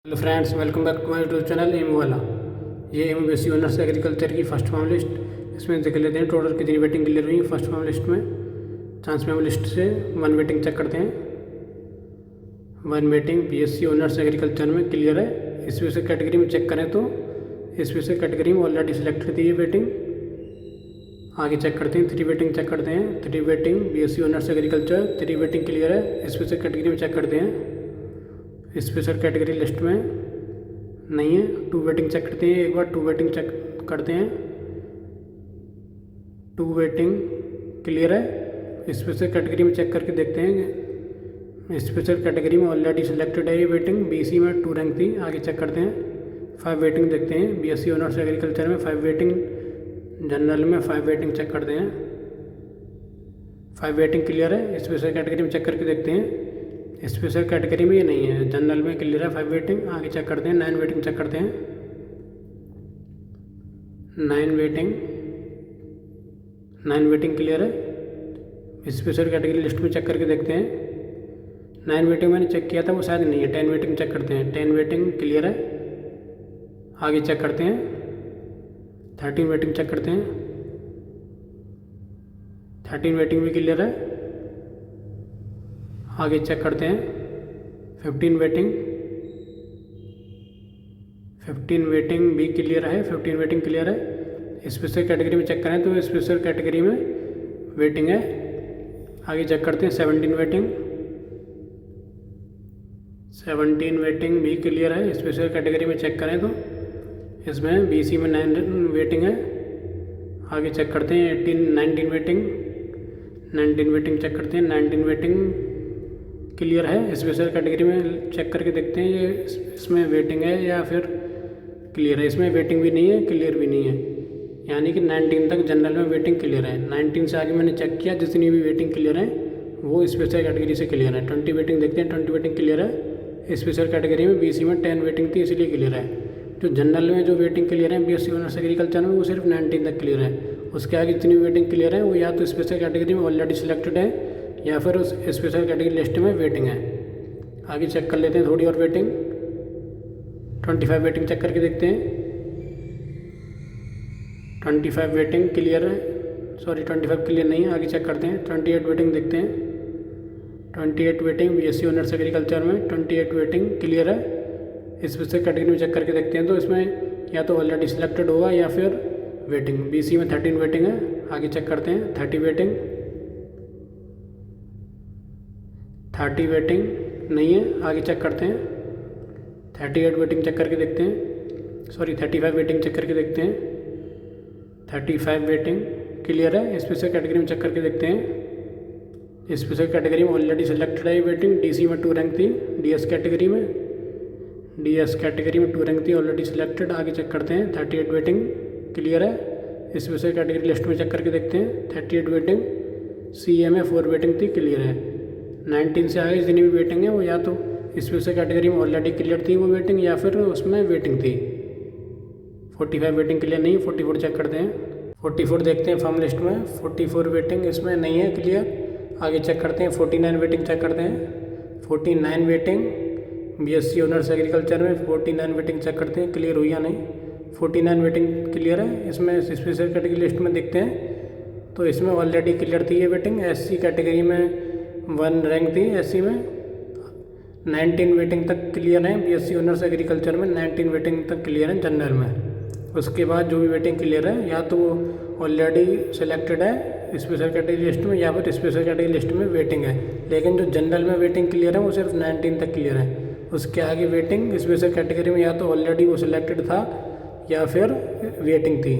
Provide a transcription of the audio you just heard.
Hello friends, welcome back to my YouTube channel M वाला। ये MBSc honours agriculture की first form list. इसमें देख लेते हैं टोटल कितनी वेटिंग क्लियर हुई फर्स्ट फॉर्म लिस्ट में। चांस मेमो लिस्ट से वन वेटिंग चेक करते हैं। One waiting BSc honours agriculture में क्लियर है। इसमें से कैटेगरी में चेक करें तो इसमें से कैटेगरी में ऑलरेडी सिलेक्टेड थी ये वेटिंग। आगे चेक करते हैं, 3 वेटिंग चेक करते हैं। 3 waiting BSc honours agriculture 3 waiting clear है। इसमें से कैटेगरी में चेक करते हैं। स्पेशल कैटेगरी लिस्ट में नहीं है। 2 वेटिंग चेक करते हैं, एक बार 2 वेटिंग चेक करते हैं। 2 वेटिंग क्लियर है। स्पेशल कैटेगरी में चेक करके देखते हैं। स्पेशल कैटेगरी में ऑलरेडी सिलेक्टेड है ये वेटिंग। बीसी में 2 रैंक थी। आगे चेक करते हैं। 5 वेटिंग देखते हैं। बीएससी ऑनर्स एग्रीकल्चर में 5 वेटिंग, जनरल में 5 वेटिंग चेक करते हैं। 5 वेटिंग क्लियर है। स्पेशल कैटेगरी में चेक करके देखते हैं। स्पेशल कैटेगरी में ये नहीं है, जनरल में क्लियर है 5 वेटिंग। आगे चेक करते हैं। 9 वेटिंग चेक करते हैं। 9 वेटिंग क्लियर है। स्पेशल कैटेगरी लिस्ट में चेक करके देखते हैं। 9 वेटिंग मैंने चेक किया था, वो शायद नहीं है। 10 वेटिंग चेक करते हैं। 10 वेटिंग क्लियर है। आगे चेक करते हैं। 13 वेटिंग चेक करते हैं। 13 वेटिंग भी क्लियर है। आगे चेक करते हैं। 15 वेटिंग भी क्लियर है। 15 वेटिंग क्लियर है। स्पेशल कैटेगरी में चेक करें तो स्पेशल कैटेगरी में वेटिंग है। आगे चेक करते हैं। 17 वेटिंग भी क्लियर है। स्पेशल कैटेगरी में चेक करें तो इसमें बीसी में 9 वेटिंग है। आगे चेक करते हैं। 19 वेटिंग चेक करते हैं। 19 वेटिंग क्लियर है। स्पेशल कैटेगरी में चेक करके देखते हैं ये इसमें वेटिंग है या फिर क्लियर है। इसमें वेटिंग भी नहीं है, क्लियर भी नहीं है, यानी कि 19 तक जनरल में वेटिंग क्लियर है। 19 से आगे मैंने चेक किया, जितनी भी वेटिंग क्लियर है वो स्पेशल कैटेगरी से क्लियर है। 20 वेटिंग देखते हैं। 20 वेटिंग क्लियर है। स्पेशल कैटेगरी में बीसी में 10 वेटिंग थी, इसलिए क्लियर है। जो जनरल में जो वेटिंग क्लियर है बीएससी ऑनर्स एग्रीकल्चर में, वो सिर्फ 19 तक क्लियर है। उसके आगे जितनी वेटिंग क्लियर है वो या तो स्पेशल कैटेगरी में ऑलरेडी सिलेक्टेड है या फिर उस स्पेशल कैटेगरी लिस्ट में वेटिंग है। आगे चेक कर लेते हैं थोड़ी और वेटिंग। 25 वेटिंग चेक करके देखते हैं। 25 वेटिंग क्लियर है। 25 क्लियर नहीं है। आगे चेक करते हैं। 28 वेटिंग देखते हैं। 28 वेटिंग बीएससी ऑनर्स एग्रीकल्चर में 28 वेटिंग क्लियर है। स्पेशल कैटेगरी में चेक करके देखते हैं तो इसमें या तो ऑलरेडी सिलेक्टेड होगा या फिर वेटिंग। बीसी में 13 वेटिंग है। आगे चेक करते हैं। 30 वेटिंग नहीं है। आगे चेक करते हैं। 38 वेटिंग चेक करके देखते हैं। 35 वेटिंग चेक करके देखते हैं। 35 वेटिंग क्लियर है। स्पेशल कैटेगरी में चेक करके देखते हैं। स्पेशल कैटेगरी में ऑलरेडी सिलेक्टेड है वेटिंग। डीसी में 2 रैंक थी। डीएस कैटेगरी में 2 रैंक थी, ऑलरेडी सिलेक्टेड। आगे चेक करते हैं। 38 वेटिंग क्लियर है। स्पेशल कैटेगरी लिस्ट में चेक करके देखते हैं। 38 वेटिंग सीए में 4 वेटिंग थी, क्लियर है। 19 से आगे जितनी भी वेटिंग है वो या तो स्पेशल कैटेगरी में ऑलरेडी क्लियर थी वो वेटिंग या फिर उसमें वेटिंग थी। 45 वेटिंग क्लियर नहीं। 44 चेक करते हैं। 44 देखते हैं फॉर्म लिस्ट में। 44 वेटिंग इसमें नहीं है क्लियर। आगे चेक करते हैं। 49 वेटिंग चेक करते हैं। 49 वेटिंग बीएससी ऑनर्स एग्रीकल्चर में 49 वेटिंग चेक करते हैं क्लियर हुई या नहीं। 49 वेटिंग क्लियर है। इसमें स्पेशल कैटेगरी लिस्ट में देखते हैं तो इसमें ऑलरेडी क्लियर थी ये वेटिंग। एससी कैटेगरी में 1 रैंक थी। एससी में 19 वेटिंग तक क्लियर है। बीएससी ऑनर्स एग्रीकल्चर में 19 वेटिंग तक क्लियर है जनरल में। उसके बाद जो भी वेटिंग क्लियर है या तो वो ऑलरेडी सिलेक्टेड है स्पेशल कैटेगरी लिस्ट में या फिर स्पेशल कैटेगरी लिस्ट में वेटिंग है। लेकिन जो जनरल में वेटिंग क्लियर है वो सिर्फ 19 तक क्लियर है। उसके आगे वेटिंग स्पेशल कैटेगरी में या तो ऑलरेडी वो सिलेक्टेड था या फिर वेटिंग थी।